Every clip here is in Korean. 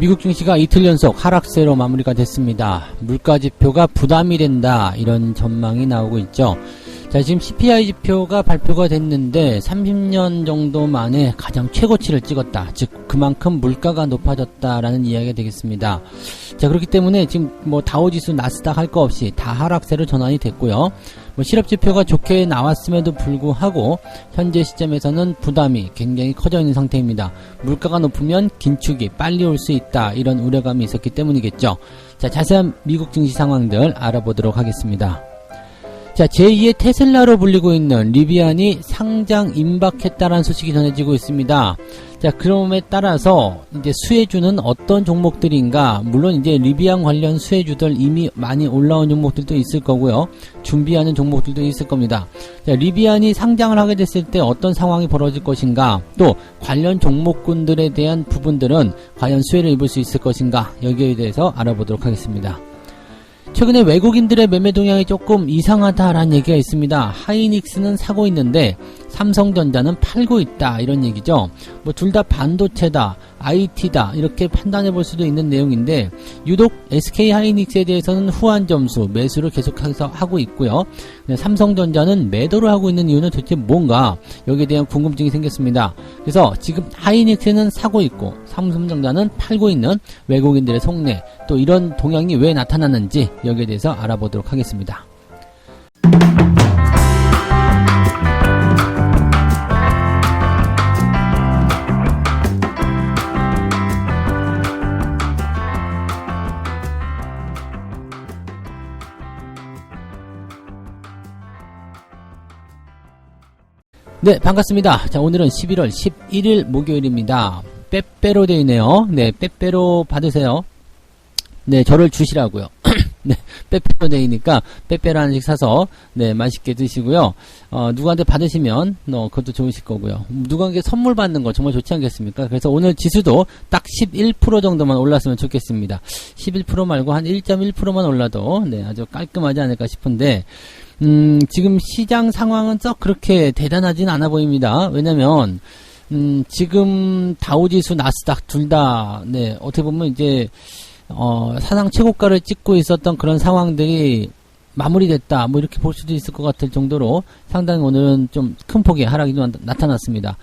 미국 증시가 이틀 연속 하락세로 마무리가 됐습니다. 물가지표가 부담이 된다, 이런 전망이 나오고 있죠. 자, 지금 CPI 지표가 발표가 됐는데 30년 정도 만에 가장 최고치를 찍었다. 즉 그만큼 물가가 높아졌다라는 이야기가 되겠습니다. 자, 그렇기 때문에 지금 뭐 다우지수 나스닥 할 거 없이 다 하락세로 전환이 됐고요. 뭐 실업지표가 좋게 나왔음에도 불구하고 현재 시점에서는 부담이 굉장히 커져 있는 상태입니다. 물가가 높으면 긴축이 빨리 올 수 있다, 이런 우려감이 있었기 때문이겠죠. 자, 자세한 미국 증시 상황들 알아보도록 하겠습니다. 자, 제2의 테슬라로 불리고 있는 리비안이 상장 임박했다라는 소식이 전해지고 있습니다. 자, 그럼에 따라서 이제 수혜주는 어떤 종목들인가? 물론 이제 리비안 관련 수혜주들 이미 많이 올라온 종목들도 있을 거고요. 준비하는 종목들도 있을 겁니다. 자, 리비안이 상장을 하게 됐을 때 어떤 상황이 벌어질 것인가? 또 관련 종목군들에 대한 부분들은 과연 수혜를 입을 수 있을 것인가? 여기에 대해서 알아보도록 하겠습니다. 최근에 외국인들의 매매 동향이 조금 이상하다라는 얘기가 있습니다. 하이닉스는 사고 있는데 삼성전자는 팔고 있다, 이런 얘기죠. 뭐 둘 다 반도체다, IT다, 이렇게 판단해 볼 수도 있는 내용인데 유독 SK 하이닉스에 대해서는 후한 점수 매수를 계속해서 하고 있고요. 삼성전자는 매도를 하고 있는 이유는 도대체 뭔가, 여기에 대한 궁금증이 생겼습니다. 그래서 지금 하이닉스는 사고 있고 삼성전자는 팔고 있는 외국인들의 속내, 또 이런 동향이 왜 나타나는지 여기에 대해서 알아보도록 하겠습니다. 네, 반갑습니다. 자, 오늘은 11월 11일 목요일입니다. 빼빼로 되어 있네요. 네, 빼빼로 받으세요. 네, 저를 주시라고요. 네, 빼빼로 되어 있으니까 빼빼로 하나씩 사서 네, 맛있게 드시고요. 누구한테 받으시면 그것도 좋으실 거고요. 누구한테 선물 받는 거 정말 좋지 않겠습니까? 그래서 오늘 지수도 딱 11% 정도만 올랐으면 좋겠습니다. 11% 말고 한 1.1%만 올라도 네, 아주 깔끔하지 않을까 싶은데 지금 시장 상황은 썩 그렇게 대단하진 않아 보입니다. 왜냐면 지금 다우지수 나스닥 둘 다 네, 어떻게 보면 이제 사상 최고가를 찍고 있었던 그런 상황들이 마무리됐다, 뭐 이렇게 볼 수도 있을 것 같을 정도로 상당히 오늘은 좀 큰 폭의 하락이 좀 나타났습니다.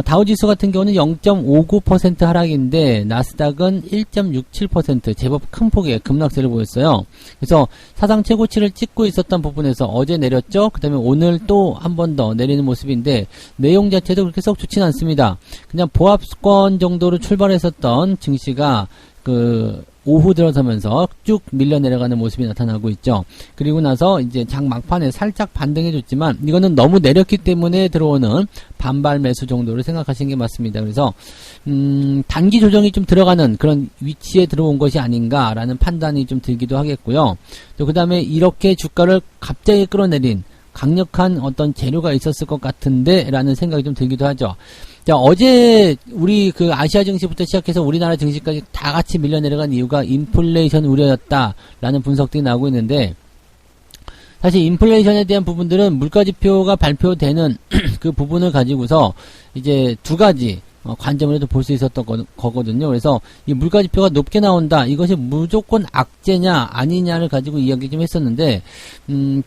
다우지수 같은 경우는 0.59% 하락인데 나스닥은 1.67% 제법 큰 폭의 급락세를 보였어요. 그래서 사상 최고치를 찍고 있었던 부분에서 어제 내렸죠. 그 다음에 오늘 또 한 번 더 내리는 모습인데 내용 자체도 그렇게 썩 좋지는 않습니다. 그냥 보합권 정도로 출발했었던 증시가 오후 들어서면서 쭉 밀려 내려가는 모습이 나타나고 있죠. 그리고 나서 이제 장 막판에 살짝 반등해줬지만 이거는 너무 내렸기 때문에 들어오는 반발 매수 정도로 생각하시는 게 맞습니다. 그래서 단기 조정이 좀 들어가는 그런 위치에 들어온 것이 아닌가라는 판단이 좀 들기도 하겠고요. 또 그 다음에 이렇게 주가를 갑자기 끌어내린 강력한 어떤 재료가 있었을 것 같은데 라는 생각이 좀 들기도 하죠. 자, 어제 우리 아시아 증시부터 시작해서 우리나라 증시까지 다 같이 밀려 내려간 이유가 인플레이션 우려였다라는 분석들이 나오고 있는데, 사실 인플레이션에 대한 부분들은 물가지표가 발표되는 그 부분을 가지고서 이제 두 가지 관점으로도 볼 수 있었던 거거든요. 그래서 이 물가지표가 높게 나온다, 이것이 무조건 악재냐 아니냐를 가지고 이야기 좀 했었는데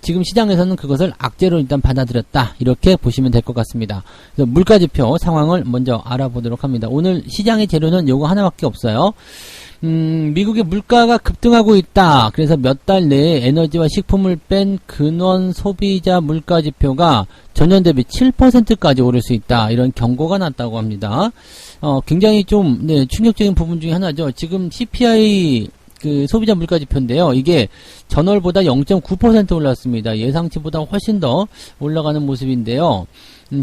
지금 시장에서는 그것을 악재로 일단 받아들였다, 이렇게 보시면 될 것 같습니다. 그래서 물가지표 상황을 먼저 알아보도록 합니다. 오늘 시장의 재료는 요거 하나밖에 없어요. 미국의 물가가 급등하고 있다. 그래서 몇 달 내에 에너지와 식품을 뺀 근원 소비자 물가 지표가 전년 대비 7%까지 오를 수 있다, 이런 경고가 났다고 합니다. 굉장히 좀 네, 충격적인 부분 중에 하나죠. 지금 CPI 소비자 물가 지표인데요. 이게 전월보다 0.9% 올랐습니다. 예상치보다 훨씬 더 올라가는 모습인데요.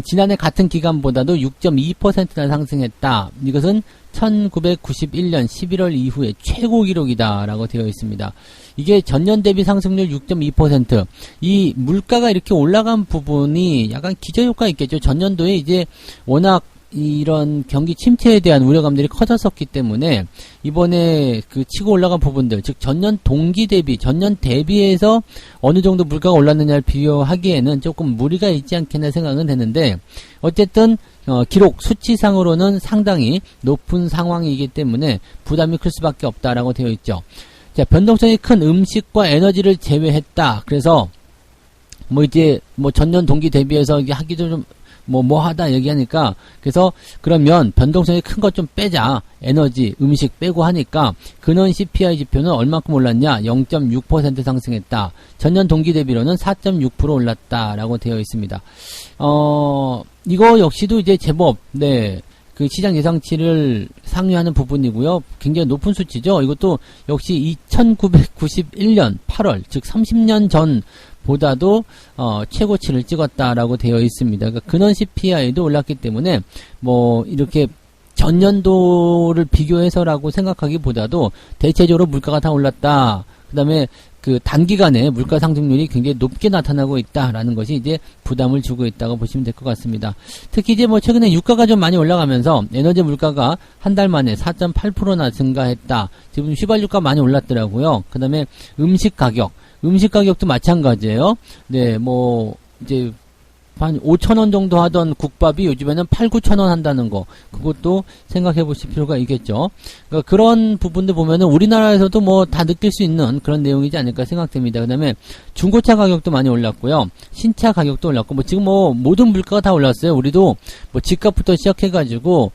지난해 같은 기간보다도 6.2%나 상승했다. 이것은 1991년 11월 이후에 최고 기록이다라고 되어 있습니다. 이게 전년 대비 상승률 6.2%. 이 물가가 이렇게 올라간 부분이 약간 기저효과 있겠죠. 전년도에 이제 워낙 이런 경기 침체에 대한 우려감들이 커졌었기 때문에 이번에 그 치고 올라간 부분들, 즉 전년 동기 대비, 전년 대비해서 어느 정도 물가가 올랐느냐를 비교하기에는 조금 무리가 있지 않겠나 생각은 되는데, 어쨌든 기록 수치상으로는 상당히 높은 상황이기 때문에 부담이 클 수밖에 없다라고 되어 있죠. 자, 변동성이 큰 음식과 에너지를 제외했다. 그래서 이제 전년 동기 대비해서 이게 하기도 좀 하다 얘기하니까, 그래서 그러면 변동성이 큰 것 좀 빼자. 에너지, 음식 빼고 하니까 근원 CPI 지표는 얼마큼 올랐냐? 0.6% 상승했다. 전년 동기 대비로는 4.6% 올랐다라고 되어 있습니다. 이거 역시도 이제 제법, 그 시장 예상치를 상회하는 부분이고요. 굉장히 높은 수치죠. 이것도 역시 2991년 8월, 즉 30년 전 보다도 최고치를 찍었다라고 되어 있습니다. 그러니까 근원 CPI도 올랐기 때문에 이렇게 전년도를 비교해서라고 생각하기보다도 대체적으로 물가가 다 올랐다. 그 다음에 그 단기간에 물가 상승률이 굉장히 높게 나타나고 있다라는 것이 이제 부담을 주고 있다고 보시면 될 것 같습니다. 특히 이제 최근에 유가가 좀 많이 올라가면서 에너지 물가가 한 달 만에 4.8%나 증가했다. 지금 휘발유가 많이 올랐더라고요. 그 다음에 음식 가격도 마찬가지예요. 이제 한 5,000원 정도 하던 국밥이 요즘에는 8,000~9,000원 한다는 거, 그것도 생각해 보실 필요가 있겠죠. 그러니까 그런 부분들 보면은 우리나라에서도 다 느낄 수 있는 그런 내용이지 않을까 생각됩니다. 그 다음에 중고차 가격도 많이 올랐고요. 신차 가격도 올랐고, 지금 모든 물가가 다 올랐어요. 우리도 집값부터 시작해가지고,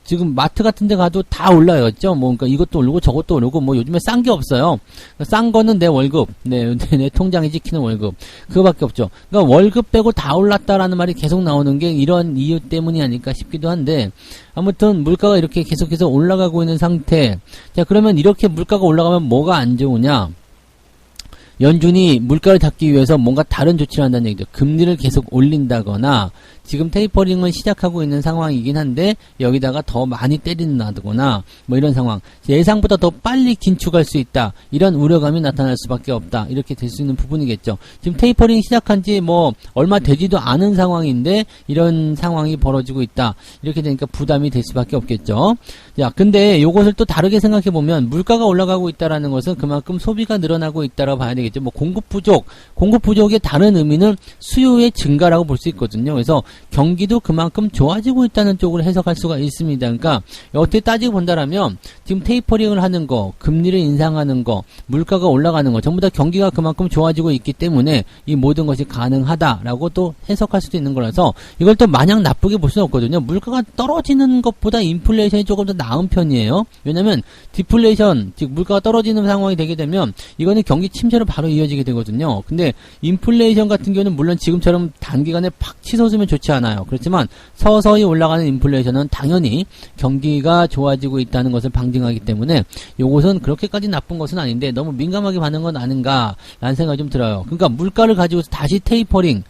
지금 마트 같은 데 가도 다 올라였죠. 그러니까 이것도 오르고 저것도 오르고, 요즘에 싼 게 없어요. 싼 거는 내 월급, 내 통장에 찍히는 월급, 그거밖에 없죠. 그러니까 월급 빼고 다 올랐다라는 말이 계속 나오는 게 이런 이유 때문이 아닐까 싶기도 한데, 아무튼 물가가 이렇게 계속해서 올라가고 있는 상태. 자, 그러면 이렇게 물가가 올라가면 뭐가 안 좋으냐? 연준이 물가를 잡기 위해서 뭔가 다른 조치를 한다는 얘기죠. 금리를 계속 올린다거나, 지금 테이퍼링을 시작하고 있는 상황이긴 한데 여기다가 더 많이 때린다거나 이런 상황, 예상보다 더 빨리 긴축할 수 있다, 이런 우려감이 나타날 수밖에 없다, 이렇게 될 수 있는 부분이겠죠. 지금 테이퍼링 시작한 지 얼마 되지도 않은 상황인데 이런 상황이 벌어지고 있다, 이렇게 되니까 부담이 될 수밖에 없겠죠. 자, 근데 요것을 또 다르게 생각해 보면 물가가 올라가고 있다라는 것은 그만큼 소비가 늘어나고 있다라고 봐야 되겠죠. 공급 부족의 다른 의미는 수요의 증가라고 볼 수 있거든요. 그래서 경기도 그만큼 좋아지고 있다는 쪽으로 해석할 수가 있습니다. 그러니까 어떻게 따지고 본다라면 지금 테이퍼링을 하는 거, 금리를 인상하는 거, 물가가 올라가는 거, 전부 다 경기가 그만큼 좋아지고 있기 때문에 이 모든 것이 가능하다라고 또 해석할 수도 있는 거라서 이걸 또 마냥 나쁘게 볼 수는 없거든요. 물가가 떨어지는 것보다 인플레이션이 조금 더 나은 편이에요. 왜냐면 디플레이션, 즉 물가가 떨어지는 상황이 되게 되면 이거는 경기 침체로 바로 이어지게 되거든요. 근데 인플레이션 같은 경우는 물론 지금처럼 단기간에 팍 치솟으면 좋지 않아요. 그렇지만 서서히 올라가는 인플레이션은 당연히 경기가 좋아지고 있다는 것을 방증하기 때문에 이것은 그렇게까지 나쁜 것은 아닌데 너무 민감하게 받는 건 아닌가라는 생각이 좀 들어요. 그러니까 물가를 가지고 다시 테이퍼링,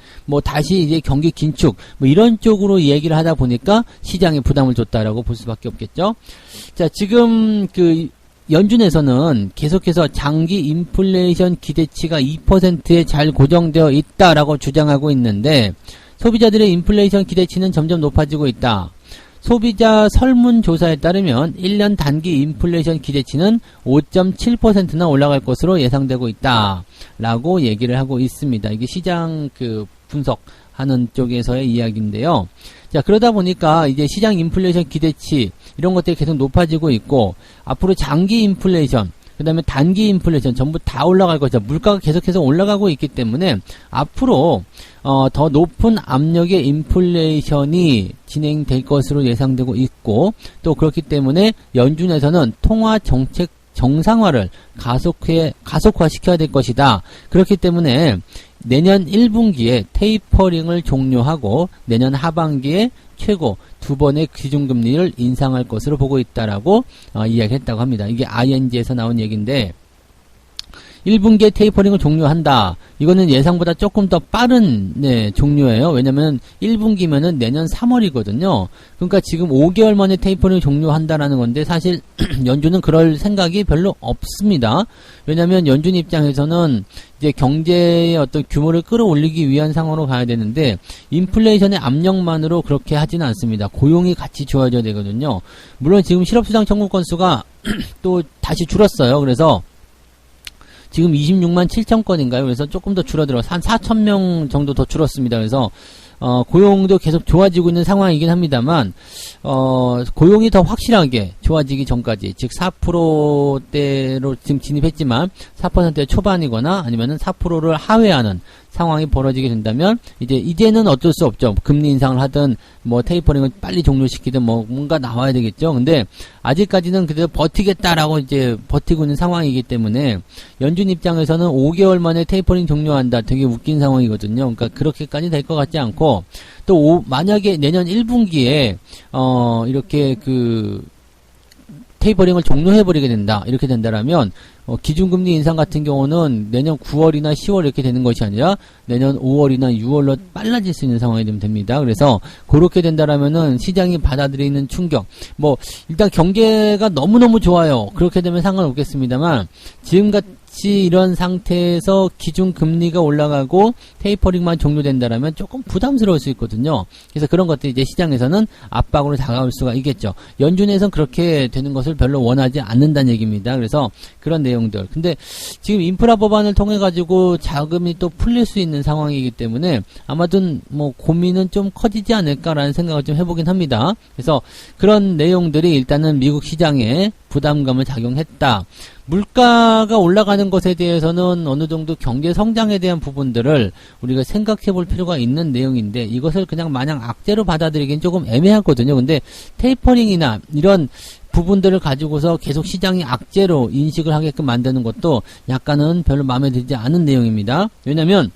다시 이제 경기 긴축, 이런 쪽으로 얘기를 하다 보니까 시장에 부담을 줬다라고 볼 수밖에 없겠죠. 자, 지금 연준에서는 계속해서 장기 인플레이션 기대치가 2%에 잘 고정되어 있다라고 주장하고 있는데 소비자들의 인플레이션 기대치는 점점 높아지고 있다. 소비자 설문조사에 따르면 1년 단기 인플레이션 기대치는 5.7%나 올라갈 것으로 예상되고 있다 라고 얘기를 하고 있습니다. 이게 시장 분석하는 쪽에서의 이야기인데요. 자, 그러다 보니까 이제 시장 인플레이션 기대치 이런 것들이 계속 높아지고 있고, 앞으로 장기 인플레이션, 그 다음에 단기 인플레이션 전부 다 올라갈 거죠. 물가가 계속해서 올라가고 있기 때문에 앞으로 더 높은 압력의 인플레이션이 진행될 것으로 예상되고 있고, 또 그렇기 때문에 연준에서는 통화 정책 정상화를 가속화시켜야 될 것이다. 그렇기 때문에 내년 1분기에 테이퍼링을 종료하고 내년 하반기에 최고 2번의 기준금리를 인상할 것으로 보고 있다라고 이야기했다고 합니다. 이게 ING에서 나온 얘기인데, 1분기에 테이퍼링을 종료한다. 이거는 예상보다 조금 더 빠른 종료예요. 왜냐면 1분기면은 내년 3월이거든요. 그러니까 지금 5개월 만에 테이퍼링을 종료한다라는 건데 사실 연준은 그럴 생각이 별로 없습니다. 왜냐면 연준 입장에서는 이제 경제의 어떤 규모를 끌어올리기 위한 상황으로 가야 되는데 인플레이션의 압력만으로 그렇게 하지는 않습니다. 고용이 같이 좋아져야 되거든요. 물론 지금 실업수당 청구 건수가 또 다시 줄었어요. 그래서 지금 26만 7천 건인가요? 그래서 조금 더 줄어들어 한 4천 명 정도 더 줄었습니다. 그래서 고용도 계속 좋아지고 있는 상황이긴 합니다만 고용이 더 확실하게 좋아지기 전까지 즉 4%대로 지금 진입했지만 4%대 초반이거나 아니면은 4%를 하회하는 상황이 벌어지게 된다면 이제는 어쩔 수 없죠. 금리 인상을 하든 뭐 테이퍼링을 빨리 종료시키든 뭐 뭔가 나와야 되겠죠. 근데 아직까지는 그래도 버티겠다라고 이제 버티고 있는 상황이기 때문에 연준 입장에서는 5개월 만에 테이퍼링 종료한다. 되게 웃긴 상황이거든요. 그러니까 그렇게까지 될 것 같지 않고 또 만약에 내년 1분기에 이렇게 테이퍼링을 종료해버리게 된다. 이렇게 된다라면 기준금리 인상 같은 경우는 내년 9월이나 10월 이렇게 되는 것이 아니라 내년 5월이나 6월로 빨라질 수 있는 상황이 되면 됩니다. 그래서 그렇게 된다라면은 시장이 받아들이는 충격. 뭐 일단 경제가 너무너무 좋아요. 그렇게 되면 상관없겠습니다만 지금같이 이런 상태에서 기준금리가 올라가고 테이퍼링만 종료된다라면 조금 부담스러울 수 있거든요. 그래서 그런 것들이 이제 시장에서는 압박으로 다가올 수가 있겠죠. 연준에서는 그렇게 되는 것을 별로 원하지 않는다는 얘기입니다. 그래서 그런 내용들. 근데 지금 인프라 법안을 통해 가지고 자금이 또 풀릴 수 있는 상황이기 때문에 아마도 뭐 고민은 좀 커지지 않을까라는 생각을 좀 해보긴 합니다. 그래서 그런 내용들이 일단은 미국 시장에 부담감을 작용했다. 물가가 올라가는 것에 대해서는 어느 정도 경제 성장에 대한 부분들을 우리가 생각해 볼 필요가 있는 내용인데 이것을 그냥 마냥 악재로 받아들이기는 조금 애매하거든요. 근데 테이퍼링이나 이런 부분들을 가지고서 계속 시장이 악재로 인식을 하게끔 만드는 것도 약간은 별로 마음에 들지 않은 내용입니다. 왜냐면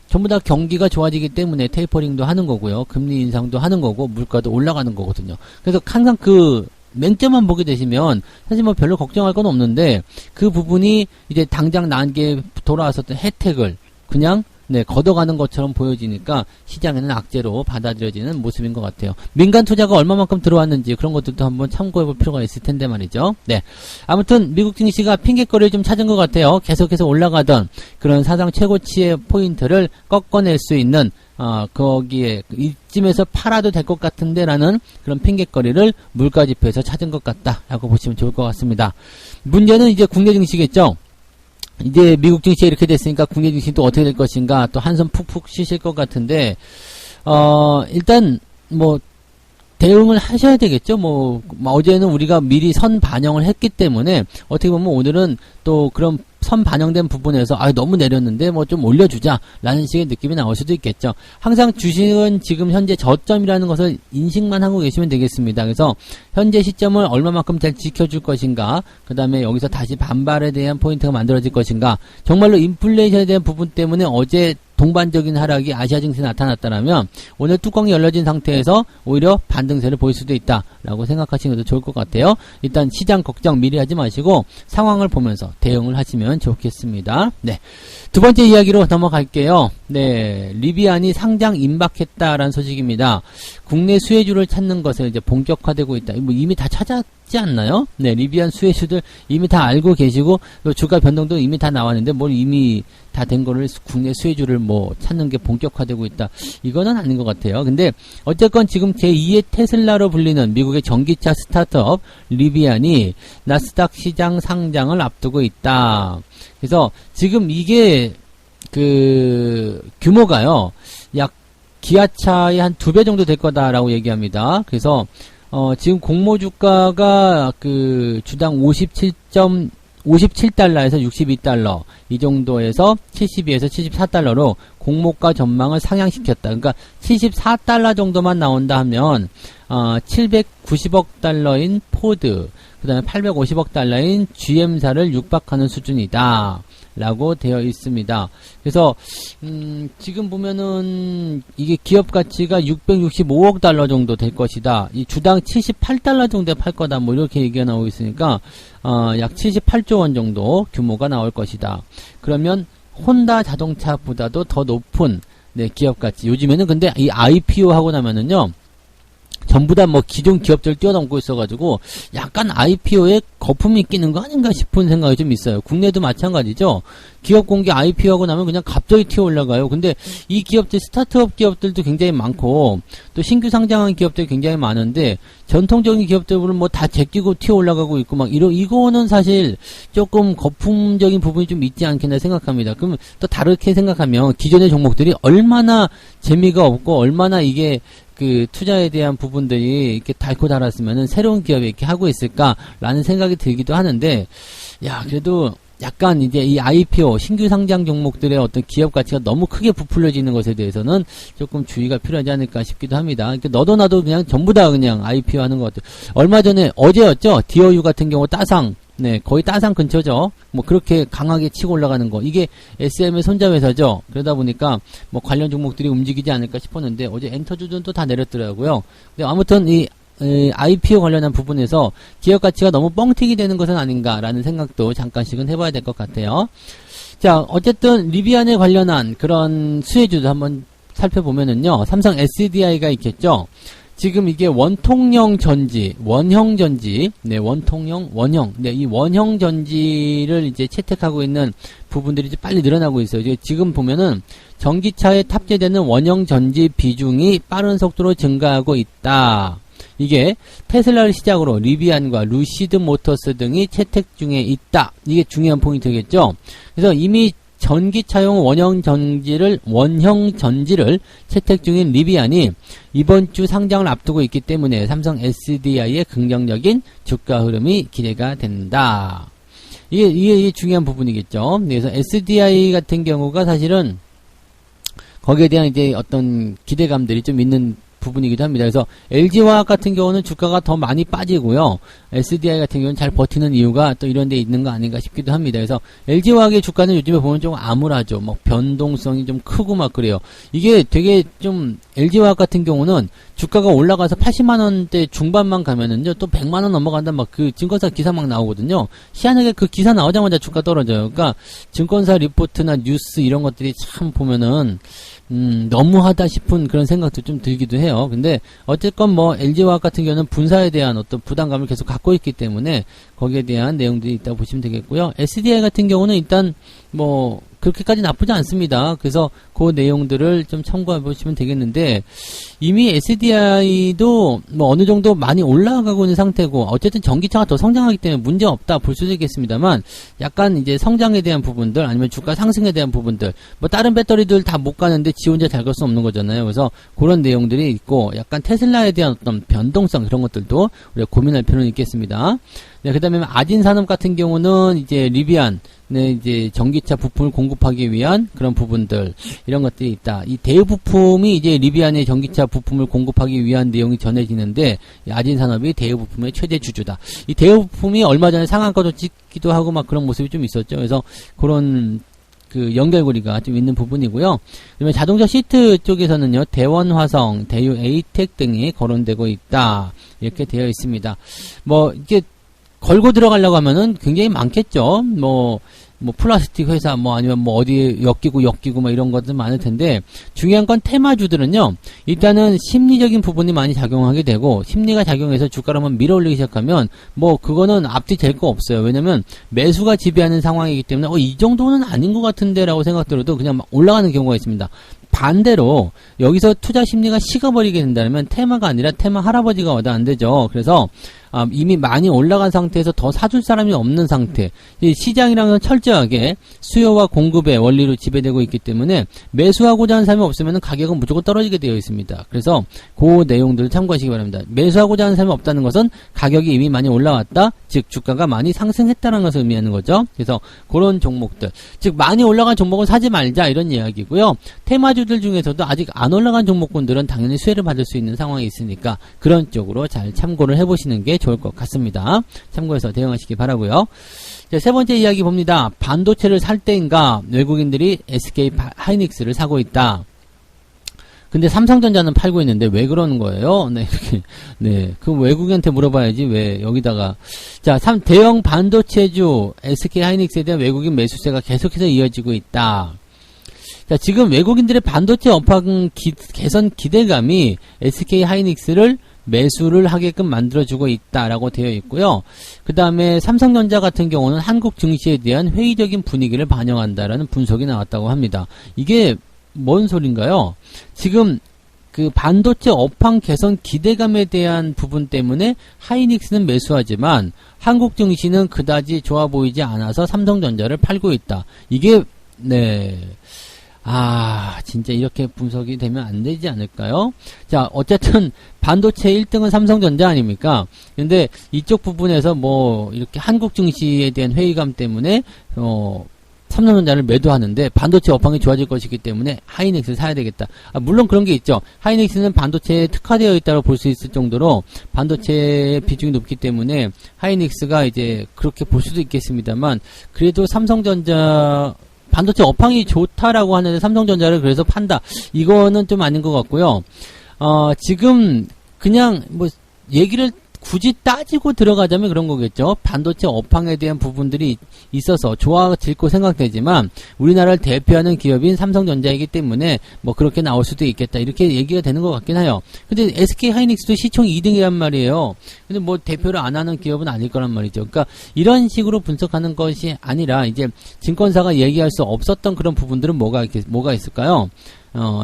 전부 다 경기가 좋아지기 때문에 테이퍼링도 하는 거고요. 금리 인상도 하는 거고 물가도 올라가는 거거든요. 그래서 항상 맹점만 보게 되시면 사실 뭐 별로 걱정할 건 없는데 그 부분이 이제 당장 나한테 돌아왔었던 혜택을 그냥 걷어가는 것처럼 보여지니까 시장에는 악재로 받아들여지는 모습인 것 같아요. 민간 투자가 얼마만큼 들어왔는지 그런 것들도 한번 참고해 볼 필요가 있을 텐데 말이죠. 네. 아무튼 미국 증시가 핑계거리를 좀 찾은 것 같아요. 계속해서 올라가던 그런 사상 최고치의 포인트를 꺾어낼 수 있는 거기에 이쯤에서 팔아도 될 것 같은데 라는 그런 핑계거리를 물가지표에서 찾은 것 같다라고 보시면 좋을 것 같습니다. 문제는 이제 국내 증시겠죠. 이제 미국 증시가 이렇게 됐으니까 국내 증시도 어떻게 될 것인가 또 한숨 푹푹 쉬실 것 같은데 일단 뭐 대응을 하셔야 되겠죠. 뭐 어제는 우리가 미리 선 반영을 했기 때문에 어떻게 보면 오늘은 또 그런 선 반영된 부분에서 너무 내렸는데 뭐 좀 올려주자 라는 식의 느낌이 나올 수도 있겠죠. 항상 주식은 지금 현재 저점이라는 것을 인식만 하고 계시면 되겠습니다. 그래서 현재 시점을 얼마만큼 잘 지켜줄 것인가, 그 다음에 여기서 다시 반발에 대한 포인트가 만들어질 것인가, 정말로 인플레이션에 대한 부분 때문에 어제 동반적인 하락이 아시아 증시에 나타났다면 오늘 뚜껑이 열려진 상태에서 오히려 반등세를 보일 수도 있다라고 생각하시는 것도 좋을 것 같아요. 일단 시장 걱정 미리 하지 마시고 상황을 보면서 대응을 하시면 좋겠습니다. 네. 두 번째 이야기로 넘어갈게요. 네. 리비안이 상장 임박했다라는 소식입니다. 국내 수혜주를 찾는 것을 이제 본격화되고 있다. 뭐 이미 다 찾았지 않나요? 네. 리비안 수혜주들 이미 다 알고 계시고 또 주가 변동도 이미 다 나왔는데 뭘 이미 다 된 거를 국내 수혜주를 뭐 찾는 게 본격화되고 있다. 이거는 아닌 것 같아요. 근데 어쨌건 지금 제2의 테슬라로 불리는 미국의 전기차 스타트업 리비안이 나스닥 시장 상장을 앞두고 있다. 그래서 지금 이게 규모가요. 약 기아차의 한 2배 정도 될 거다라고 얘기합니다. 그래서 지금 공모 주가가 주당 57달러에서 62달러 이 정도에서 72에서 74달러로 공모가 전망을 상향시켰다. 그러니까 74달러 정도만 나온다 하면 790억 달러인 포드, 그 다음에 850억 달러인 GM사를 육박하는 수준이다 라고 되어 있습니다. 그래서 지금 보면은 이게 기업 가치가 665억 달러 정도 될 것이다. 이 주당 78달러 정도에 팔 거다. 뭐 이렇게 얘기가 나오고 있으니까 약 78조 원 정도 규모가 나올 것이다. 그러면 혼다 자동차보다도 더 높은 네, 기업 가치. 요즘에는 근데 이 IPO 하고 나면은요. 전부 다 뭐 기존 기업들 뛰어넘고 있어가지고 약간 IPO에 거품이 끼는 거 아닌가 싶은 생각이 좀 있어요. 국내도 마찬가지죠. 기업 공개 IPO 하고 나면 그냥 갑자기 튀어 올라가요. 근데 이 기업들 스타트업 기업들도 굉장히 많고 또 신규 상장한 기업들이 굉장히 많은데 전통적인 기업들은 뭐 다 제끼고 튀어 올라가고 있고 막 이거는 사실 조금 거품적인 부분이 좀 있지 않겠나 생각합니다. 그럼 또 다르게 생각하면 기존의 종목들이 얼마나 재미가 없고 얼마나 이게 그 투자에 대한 부분들이 이렇게 닳고 닳았으면은 새로운 기업이 이렇게 하고 있을까라는 생각이 들기도 하는데, 야, 그래도 약간 이제 이 IPO, 신규 상장 종목들의 어떤 기업 가치가 너무 크게 부풀려지는 것에 대해서는 조금 주의가 필요하지 않을까 싶기도 합니다. 그러니까 너도 나도 그냥 전부 다 그냥 IPO 하는 것 같아요. 얼마 전에 어제였죠? 디어유 같은 경우 따상. 네, 거의 따상 근처죠. 뭐 그렇게 강하게 치고 올라가는 거. 이게 SM의 손자회사죠. 그러다 보니까 뭐 관련 종목들이 움직이지 않을까 싶었는데 어제 엔터주든 또 다 내렸더라고요. 근데 아무튼 이 IPO 관련한 부분에서 기업 가치가 너무 뻥튀기 되는 것은 아닌가라는 생각도 잠깐씩은 해봐야 될 것 같아요. 자, 어쨌든 리비안에 관련한 그런 수혜주도 한번 살펴보면은요. 삼성 SDI가 있겠죠. 지금 이게 원통형 전지, 원형 전지, 네, 원형, 네, 이 원형 전지를 이제 채택하고 있는 부분들이 이제 빨리 늘어나고 있어요. 지금 보면은 전기차에 탑재되는 원형 전지 비중이 빠른 속도로 증가하고 있다. 이게 테슬라를 시작으로 리비안과 루시드 모터스 등이 채택 중에 있다. 이게 중요한 포인트겠죠. 그래서 이미 전기차용 원형 전지를 채택 중인 리비안이 이번 주 상장을 앞두고 있기 때문에 삼성 SDI의 긍정적인 주가 흐름이 기대가 된다. 이게 중요한 부분이겠죠. 그래서 SDI 같은 경우가 사실은 거기에 대한 이제 어떤 기대감들이 좀 있는 부분이기도 합니다. 그래서 LG화학 같은 경우는 주가가 더 많이 빠지고요. SDI 같은 경우는 잘 버티는 이유가 또 이런 데 있는 거 아닌가 싶기도 합니다. 그래서 LG화학의 주가는 요즘에 보면 좀 암울하죠. 뭐 변동성이 좀 크고 막 그래요. 이게 되게 좀 LG화학 같은 경우는 주가가 올라가서 80만원대 중반만 가면은요. 또 100만원 넘어간다 막 그 증권사 기사 막 나오거든요. 희한하게 그 기사 나오자마자 주가 떨어져요. 그러니까 증권사 리포트나 뉴스 이런 것들이 참 보면은 너무하다 싶은 그런 생각도 좀 들기도 해요. 근데 어쨌건 뭐 LG화학 같은 경우는 분사에 대한 어떤 부담감을 계속 갖고 있기 때문에 거기에 대한 내용들이 있다고 보시면 되겠고요. SDI 같은 경우는 일단 뭐 그렇게까지 나쁘지 않습니다. 그래서 그 내용들을 좀 참고해 보시면 되겠는데 이미 SDI도 뭐 어느 정도 많이 올라가고 있는 상태고 어쨌든 전기차가 더 성장하기 때문에 문제 없다 볼 수도 있겠습니다만 약간 이제 성장에 대한 부분들 아니면 주가 상승에 대한 부분들 뭐 다른 배터리들 다 못 가는데 지 혼자 잘 갈 수 없는 거잖아요. 그래서 그런 내용들이 있고 약간 테슬라에 대한 어떤 변동성 그런 것들도 우리가 고민할 필요는 있겠습니다. 네, 그 다음에 아진산업 같은 경우는 이제 리비안, 네, 이제 전기차 부품을 공급하기 위한 그런 부분들, 이런 것들이 있다. 이 대부품이 이제 리비안의 전기차 부품을 공급하기 위한 내용이 전해지는데, 이 아진산업이 대부품의 최대 주주다. 이 대부품이 얼마 전에 상한가도 찍기도 하고 막 그런 모습이 좀 있었죠. 그래서 그런 그 연결고리가 좀 있는 부분이고요. 그다음에 자동차 시트 쪽에서는요, 대원화성, 대유 에이텍 등이 거론되고 있다. 이렇게 되어 있습니다. 뭐, 이게 걸고 들어가려고 하면은 굉장히 많겠죠. 뭐 플라스틱 회사, 뭐 아니면 뭐 어디에 엮이고 막 이런 것들 많을 텐데, 중요한 건 테마주들은요, 일단은 심리적인 부분이 많이 작용하게 되고, 심리가 작용해서 주가를 한번 밀어 올리기 시작하면, 뭐 그거는 앞뒤 될 거 없어요. 왜냐면 매수가 지배하는 상황이기 때문에, 이 정도는 아닌 것 같은데 라고 생각들어도 그냥 막 올라가는 경우가 있습니다. 반대로 여기서 투자 심리가 식어버리게 된다면 테마가 아니라 테마 할아버지가 와도 안 되죠. 그래서 이미 많이 올라간 상태에서 더 사줄 사람이 없는 상태. 시장이랑은 철저하게 수요와 공급의 원리로 지배되고 있기 때문에 매수하고자 하는 사람이 없으면 가격은 무조건 떨어지게 되어 있습니다. 그래서 그 내용들을 참고하시기 바랍니다. 매수하고자 하는 사람이 없다는 것은 가격이 이미 많이 올라왔다. 즉 주가가 많이 상승했다는 것을 의미하는 거죠. 그래서 그런 종목들. 즉 많이 올라간 종목은 사지 말자 이런 이야기고요. 테마주들 중에서도 아직 안 올라간 종목군들은 당연히 수혜를 받을 수 있는 상황이 있으니까 그런 쪽으로 잘 참고를 해보시는 게 좋을 것 같습니다. 참고해서 대응하시기 바라고요. 자, 세 번째 이야기 봅니다. 반도체를 살 때인가 외국인들이 SK 하이닉스를 사고 있다. 근데 삼성전자는 팔고 있는데 왜 그러는 거예요? 네, 이렇게. 네. 그럼 외국인한테 물어봐야지, 왜 여기다가. 자, 대형 반도체주 SK 하이닉스에 대한 외국인 매수세가 계속해서 이어지고 있다. 자, 지금 외국인들의 반도체 업황 개선 기대감이 SK 하이닉스를 매수를 하게끔 만들어주고 있다라고 되어 있고요. 그 다음에 삼성전자 같은 경우는 한국 증시에 대한 회의적인 분위기를 반영한다라는 분석이 나왔다고 합니다. 이게 뭔 소린가요? 지금 그 반도체 업황 개선 기대감에 대한 부분 때문에 하이닉스는 매수하지만 한국 증시는 그다지 좋아 보이지 않아서 삼성전자를 팔고 있다. 이게 네. 진짜 이렇게 분석이 되면 안 되지 않을까요? 자, 어쨌든 반도체 1등은 삼성전자 아닙니까? 근데 이쪽 부분에서 뭐 이렇게 한국 증시에 대한 회의감 때문에 삼성전자를 매도하는데 반도체 업황이 좋아질 것이기 때문에 하이닉스를 사야 되겠다. 물론 그런 게 있죠. 하이닉스는 반도체에 특화되어 있다고 볼 수 있을 정도로 반도체의 비중이 높기 때문에 하이닉스가 이제 그렇게 볼 수도 있겠습니다만, 그래도 삼성전자 반도체 업황이 좋다라고 하는데 삼성전자를 그래서 판다. 이거는 좀 아닌 것 같고요. 지금 그냥 뭐 얘기를 굳이 따지고 들어가자면 그런 거겠죠. 반도체 업황에 대한 부분들이 있어서 좋아질 거 생각되지만 우리나라를 대표하는 기업인 삼성전자이기 때문에 뭐 그렇게 나올 수도 있겠다. 이렇게 얘기가 되는 것 같긴 해요. 근데 SK 하이닉스도 시총 2등이란 말이에요. 근데 뭐 대표를 안 하는 기업은 아닐 거란 말이죠. 그러니까 이런 식으로 분석하는 것이 아니라 이제 증권사가 얘기할 수 없었던 그런 부분들은 뭐가 있을까요?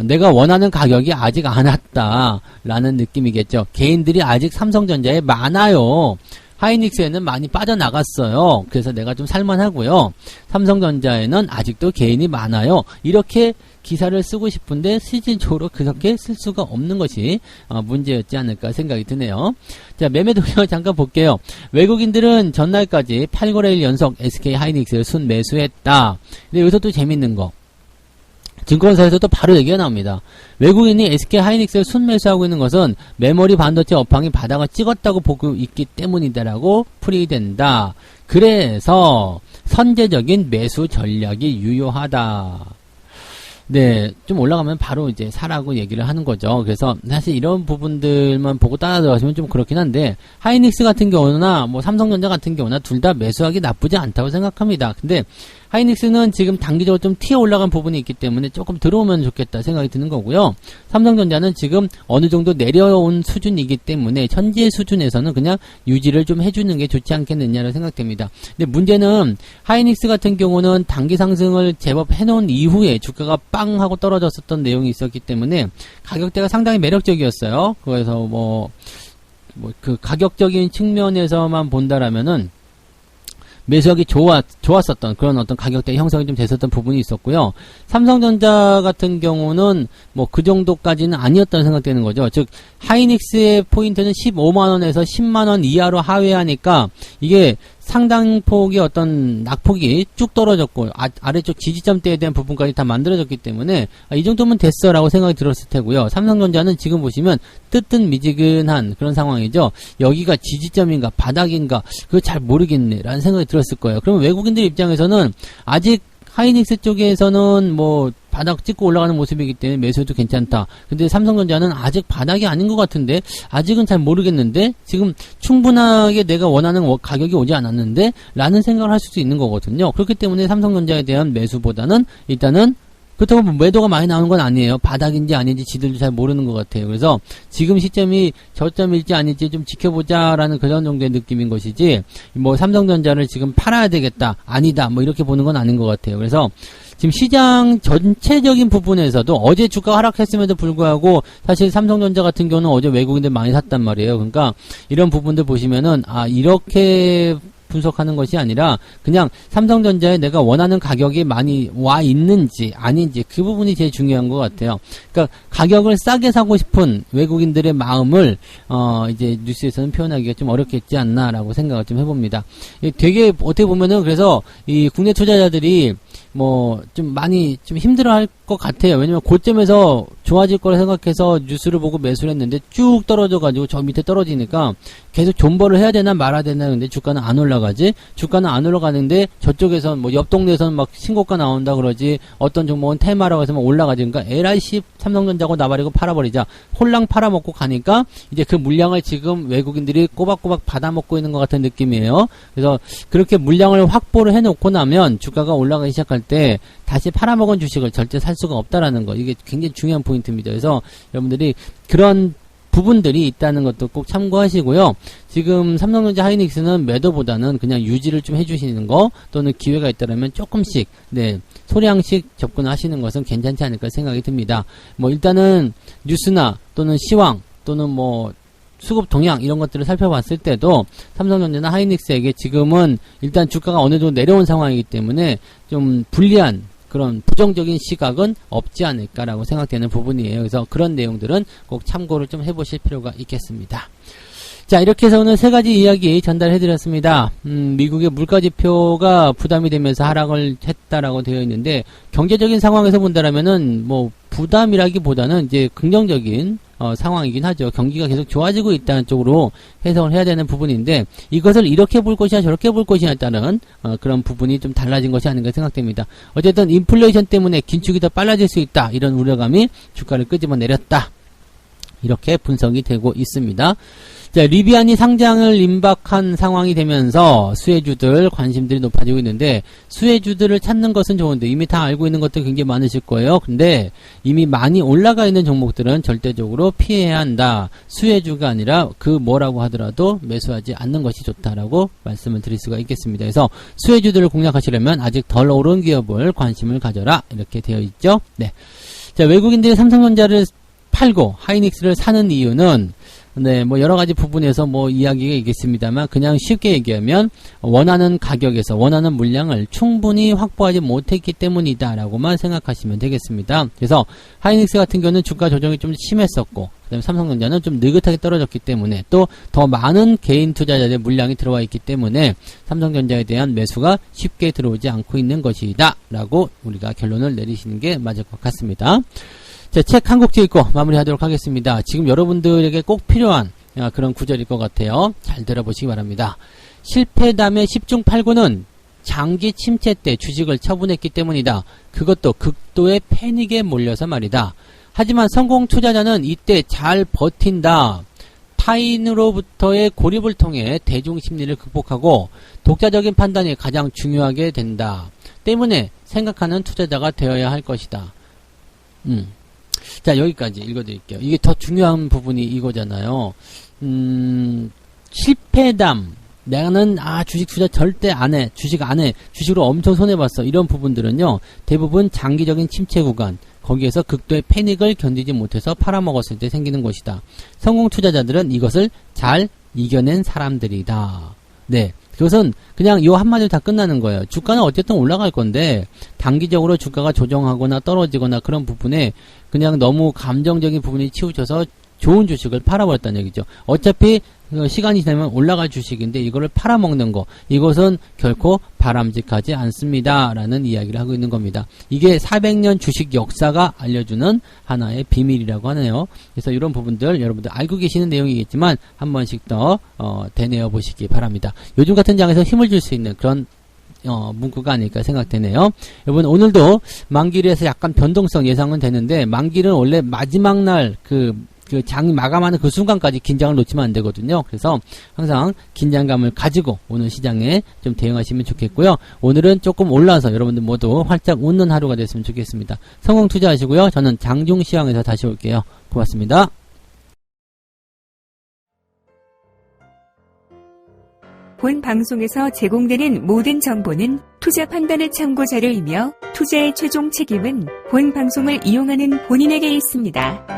내가 원하는 가격이 아직 안 왔다라는 느낌이겠죠. 개인들이 아직 삼성전자에 많아요. 하이닉스에는 많이 빠져나갔어요. 그래서 내가 좀 살만하고요. 삼성전자에는 아직도 개인이 많아요. 이렇게 기사를 쓰고 싶은데 실질적으로 그렇게 쓸 수가 없는 것이 문제였지 않을까 생각이 드네요. 자, 매매 동향을 잠깐 볼게요. 외국인들은 전날까지 8거래일 연속 SK 하이닉스를 순매수했다. 근데 여기서 또 재밌는 거. 증권사에서도 바로 얘기가 나옵니다. 외국인이 SK 하이닉스를 순매수하고 있는 것은 메모리 반도체 업황이 바닥을 찍었다고 보고 있기 때문이다라고 풀이된다. 그래서 선제적인 매수 전략이 유효하다. 네, 좀 올라가면 바로 이제 사라고 얘기를 하는 거죠. 그래서 사실 이런 부분들만 보고 따라 들어가시면 좀 그렇긴 한데, 하이닉스 같은 경우나 뭐 삼성전자 같은 경우나 둘 다 매수하기 나쁘지 않다고 생각합니다. 근데 하이닉스는 지금 단기적으로 좀 튀어 올라간 부분이 있기 때문에 조금 들어오면 좋겠다 생각이 드는 거고요. 삼성전자는 지금 어느 정도 내려온 수준이기 때문에 현재 수준에서는 그냥 유지를 좀 해주는 게 좋지 않겠느냐고 생각됩니다. 근데 문제는 하이닉스 같은 경우는 단기 상승을 제법 해놓은 이후에 주가가 빵 하고 떨어졌었던 내용이 있었기 때문에 가격대가 상당히 매력적이었어요. 그래서 그 가격적인 측면에서만 본다라면은 매수하기 좋았었던 그런 어떤 가격대 형성이 좀 됐었던 부분이 있었고요. 삼성전자 같은 경우는 뭐 그 정도까지는 아니었다는 생각되는 거죠. 즉 하이닉스의 포인트는 15만원에서 10만원 이하로 하회하니까 이게 상당폭의 어떤 낙폭이 쭉 떨어졌고 아래쪽 지지점대에 대한 부분까지 다 만들어졌기 때문에 이 정도면 됐어 라고 생각이 들었을 테고요. 삼성전자는 지금 보시면 뜨뜻미지근한 그런 상황이죠. 여기가 지지점인가 바닥인가 그거 잘 모르겠네 라는 생각이 들었을 거예요. 그러면 외국인들 입장에서는 아직 하이닉스 쪽에서는 뭐 바닥 찍고 올라가는 모습이기 때문에 매수해도 괜찮다. 근데 삼성전자는 아직 바닥이 아닌 것 같은데 아직은 잘 모르겠는데 지금 충분하게 내가 원하는 가격이 오지 않았는데 라는 생각을 할 수도 있는 거거든요. 그렇기 때문에 삼성전자에 대한 매수보다는 일단은 그렇다고 매도가 많이 나오는 건 아니에요. 바닥인지 아닌지 지들도 잘 모르는 것 같아요. 그래서 지금 시점이 저점일지 아닐지 좀 지켜보자라는 그런 정도의 느낌인 것이지 뭐 삼성전자를 지금 팔아야 되겠다 아니다 뭐 이렇게 보는 건 아닌 것 같아요. 그래서 지금 시장 전체적인 부분에서도 어제 주가가 하락했음에도 불구하고 사실 삼성전자 같은 경우는 어제 외국인들 많이 샀단 말이에요. 그러니까 이런 부분들 보시면은 이렇게 분석하는 것이 아니라 그냥 삼성전자에 내가 원하는 가격이 많이 와 있는지 아닌지 그 부분이 제일 중요한 것 같아요. 그러니까 가격을 싸게 사고 싶은 외국인들의 마음을 이제 뉴스에서는 표현하기가 좀 어렵겠지 않나라고 생각을 좀 해봅니다. 되게 어떻게 보면은 그래서 이 국내 투자자들이 좀 많이 좀 힘들어할 것 같아요. 왜냐면 고점에서 좋아질 거라 생각해서 뉴스를 보고 매수를 했는데 쭉 떨어져가지고 저 밑에 떨어지니까 계속 존버를 해야 되나 말아야 되나. 근데 주가는 안 올라가지. 주가는 안 올라가는데 저쪽에선 옆 동네에서는 막 신고가 나온다 그러지. 어떤 종목은 테마라고 해서 막 올라가지. 그러니까 LIC 삼성전자고 나발이고 팔아버리자. 홀랑 팔아먹고 가니까 이제 그 물량을 지금 외국인들이 꼬박꼬박 받아먹고 있는 것 같은 느낌이에요. 그래서 그렇게 물량을 확보를 해놓고 나면 주가가 올라가기 시작할 때 다시 팔아먹은 주식을 절대 살 수가 없다라는 거. 이게 굉장히 중요한 포인트입니다. 그래서 여러분들이 그런 부분들이 있다는 것도 꼭 참고하시고요. 지금 삼성전자 하이닉스는 매도보다는 그냥 유지를 좀 해주시는 거, 또는 기회가 있다면 조금씩 소량씩 접근하시는 것은 괜찮지 않을까 생각이 듭니다. 일단은 뉴스나 또는 시황 또는 수급 동향 이런 것들을 살펴봤을 때도 삼성전자나 하이닉스에게 지금은 일단 주가가 어느 정도 내려온 상황이기 때문에 좀 불리한 그런 부정적인 시각은 없지 않을까라고 생각되는 부분이에요. 그래서 그런 내용들은 꼭 참고를 좀 해보실 필요가 있겠습니다. 자, 이렇게 해서 오늘 세 가지 이야기 전달해드렸습니다. 미국의 물가지표가 부담이 되면서 하락을 했다라고 되어 있는데, 경제적인 상황에서 본다라면은 부담이라기보다는 이제 긍정적인 상황이긴 하죠. 경기가 계속 좋아지고 있다는 쪽으로 해석을 해야 되는 부분인데, 이것을 이렇게 볼 것이냐 저렇게 볼 것이냐에 따른 그런 부분이 좀 달라진 것이 아닌가 생각됩니다. 어쨌든 인플레이션 때문에 긴축이 더 빨라질 수 있다, 이런 우려감이 주가를 끄집어 내렸다, 이렇게 분석이 되고 있습니다. 자, 리비안이 상장을 임박한 상황이 되면서 수혜주들 관심들이 높아지고 있는데, 수혜주들을 찾는 것은 좋은데 이미 다 알고 있는 것도 굉장히 많으실 거예요. 근데 이미 많이 올라가 있는 종목들은 절대적으로 피해야 한다. 수혜주가 아니라 그 뭐라고 하더라도 매수하지 않는 것이 좋다라고 말씀을 드릴 수가 있겠습니다. 그래서 수혜주들을 공략하시려면 아직 덜 오른 기업을 관심을 가져라, 이렇게 되어 있죠. 네. 자, 외국인들이 삼성전자를 팔고 하이닉스를 사는 이유는 여러 가지 부분에서 이야기가 있겠습니다만, 그냥 쉽게 얘기하면 원하는 가격에서 원하는 물량을 충분히 확보하지 못했기 때문이다라고만 생각하시면 되겠습니다. 그래서 하이닉스 같은 경우는 주가 조정이 좀 심했었고, 그다음에 삼성전자는 좀 느긋하게 떨어졌기 때문에, 또 더 많은 개인 투자자들의 물량이 들어와 있기 때문에 삼성전자에 대한 매수가 쉽게 들어오지 않고 있는 것이다 라고 우리가 결론을 내리시는 게 맞을 것 같습니다. 자, 책 한 곡 읽고 마무리하도록 하겠습니다. 지금 여러분들에게 꼭 필요한 그런 구절일 것 같아요. 잘 들어보시기 바랍니다. 실패담의 10중 8구는 장기 침체 때 주식을 처분했기 때문이다. 그것도 극도의 패닉에 몰려서 말이다. 하지만 성공 투자자는 이때 잘 버틴다. 타인으로부터의 고립을 통해 대중 심리를 극복하고 독자적인 판단이 가장 중요하게 된다. 때문에 생각하는 투자자가 되어야 할 것이다. 자, 여기까지 읽어드릴게요. 이게 더 중요한 부분이 이거잖아요. 실패담. 나는 주식 투자 절대 안 해. 주식 안 해. 주식으로 엄청 손해봤어. 이런 부분들은요, 대부분 장기적인 침체 구간, 거기에서 극도의 패닉을 견디지 못해서 팔아먹었을 때 생기는 것이다. 성공 투자자들은 이것을 잘 이겨낸 사람들이다. 네. 그것은 그냥 요 한마디로 다 끝나는 거예요. 주가는 어쨌든 올라갈 건데, 단기적으로 주가가 조정하거나 떨어지거나 그런 부분에 그냥 너무 감정적인 부분이 치우쳐서 좋은 주식을 팔아버렸다는 얘기죠. 어차피 시간이 지나면 올라갈 주식인데 이거를 팔아먹는 거, 이것은 결코 바람직하지 않습니다 라는 이야기를 하고 있는 겁니다. 이게 400년 주식 역사가 알려주는 하나의 비밀이라고 하네요. 그래서 이런 부분들 여러분들 알고 계시는 내용이겠지만 한 번씩 더 되뇌어 보시기 바랍니다. 요즘 같은 장에서 힘을 줄 수 있는 그런 문구가 아닐까 생각되네요. 여러분, 오늘도 만기일에서 약간 변동성 예상은 되는데, 만기일은 원래 마지막 날 그 장이 마감하는 그 순간까지 긴장을 놓치면 안 되거든요. 그래서 항상 긴장감을 가지고 오늘 시장에 좀 대응하시면 좋겠고요. 오늘은 조금 올라서 여러분들 모두 활짝 웃는 하루가 됐으면 좋겠습니다. 성공 투자하시고요. 저는 장중시황에서 다시 올게요. 고맙습니다. 본 방송에서 제공되는 모든 정보는 투자 판단의 참고 자료이며 투자의 최종 책임은 본 방송을 이용하는 본인에게 있습니다.